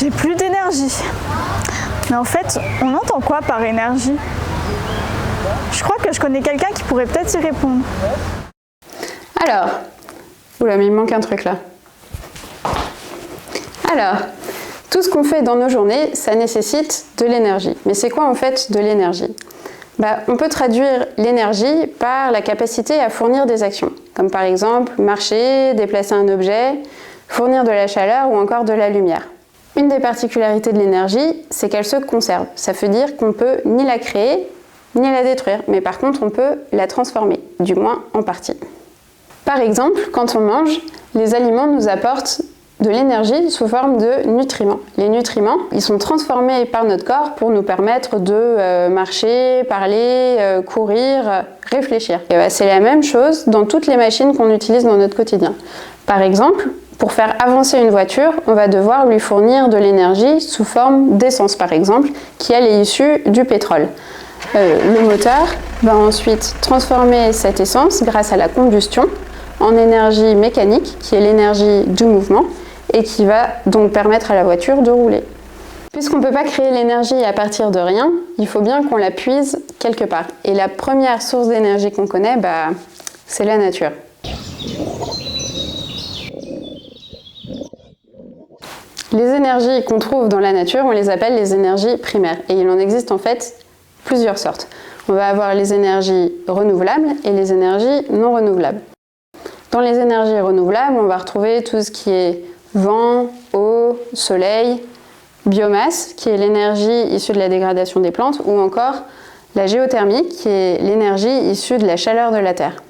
J'ai plus d'énergie. Mais en fait, on entend quoi par énergie? Je crois que je connais quelqu'un qui pourrait peut-être y répondre. Alors, oula, mais il me manque un truc là. Alors, tout ce qu'on fait dans nos journées, ça nécessite de l'énergie. Mais c'est quoi en fait de l'énergie? On peut traduire l'énergie par la capacité à fournir des actions, comme par exemple marcher, déplacer un objet, fournir de la chaleur ou encore de la lumière. Une des particularités de l'énergie, c'est qu'elle se conserve. Ça veut dire qu'on ne peut ni la créer, ni la détruire, mais par contre on peut la transformer, du moins en partie. Par exemple, quand on mange, les aliments nous apportent de l'énergie sous forme de nutriments. Les nutriments, ils sont transformés par notre corps pour nous permettre de marcher, parler, courir, réfléchir. Et c'est la même chose dans toutes les machines qu'on utilise dans notre quotidien. Par exemple, pour faire avancer une voiture, on va devoir lui fournir de l'énergie sous forme d'essence, par exemple, qui elle est issue du pétrole. Le moteur va ensuite transformer cette essence grâce à la combustion en énergie mécanique, qui est l'énergie du mouvement, et qui va donc permettre à la voiture de rouler. Puisqu'on ne peut pas créer l'énergie à partir de rien, il faut bien qu'on la puise quelque part. Et la première source d'énergie qu'on connaît, c'est la nature. Les énergies qu'on trouve dans la nature, on les appelle les énergies primaires. Et il en existe en fait plusieurs sortes. On va avoir les énergies renouvelables et les énergies non renouvelables. Dans les énergies renouvelables, on va retrouver tout ce qui est vent, eau, soleil, biomasse, qui est l'énergie issue de la dégradation des plantes, ou encore la géothermie, qui est l'énergie issue de la chaleur de la Terre.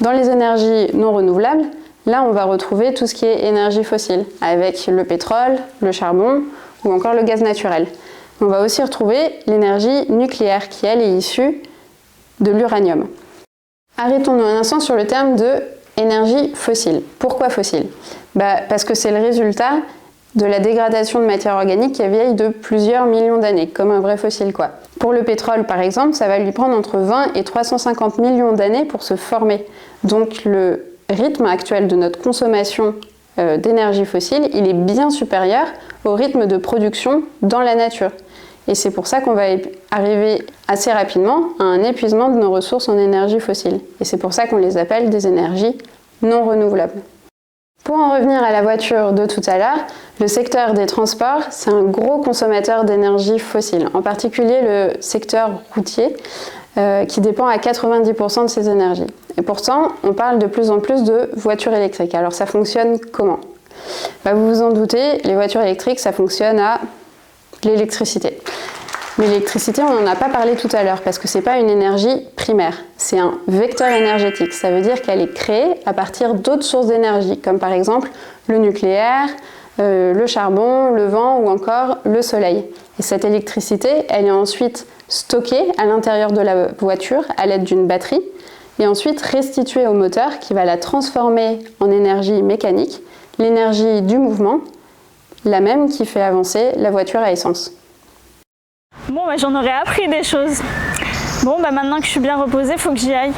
Dans les énergies non renouvelables, là on va retrouver tout ce qui est énergie fossile, avec le pétrole, le charbon ou encore le gaz naturel. On va aussi retrouver l'énergie nucléaire, qui elle est issue de l'uranium. Arrêtons-nous un instant sur le terme de énergie fossile. Pourquoi fossile? Parce que c'est le résultat de la dégradation de matière organique qui est vieille de plusieurs millions d'années, comme un vrai fossile quoi. Pour le pétrole par exemple, ça va lui prendre entre 20 et 350 millions d'années pour se former. Donc le rythme actuel de notre consommation d'énergie fossile, il est bien supérieur au rythme de production dans la nature. Et c'est pour ça qu'on va arriver assez rapidement à un épuisement de nos ressources en énergie fossile. Et c'est pour ça qu'on les appelle des énergies non renouvelables. Pour en revenir à la voiture de tout à l'heure, le secteur des transports, c'est un gros consommateur d'énergie fossile, en particulier le secteur routier, qui dépend à 90% de ces énergies. Et pourtant, on parle de plus en plus de voitures électriques. Alors ça fonctionne comment? Vous vous en doutez, les voitures électriques, ça fonctionne à l'électricité. Mais l'électricité, on n'en a pas parlé tout à l'heure parce que ce n'est pas une énergie primaire, c'est un vecteur énergétique. Ça veut dire qu'elle est créée à partir d'autres sources d'énergie, comme par exemple le nucléaire, le charbon, le vent ou encore le soleil. Et cette électricité, elle est ensuite stockée à l'intérieur de la voiture à l'aide d'une batterie et ensuite restituée au moteur qui va la transformer en énergie mécanique, l'énergie du mouvement, la même qui fait avancer la voiture à essence. Bon, j'en aurais appris des choses. Bon, maintenant que je suis bien reposée, faut que j'y aille.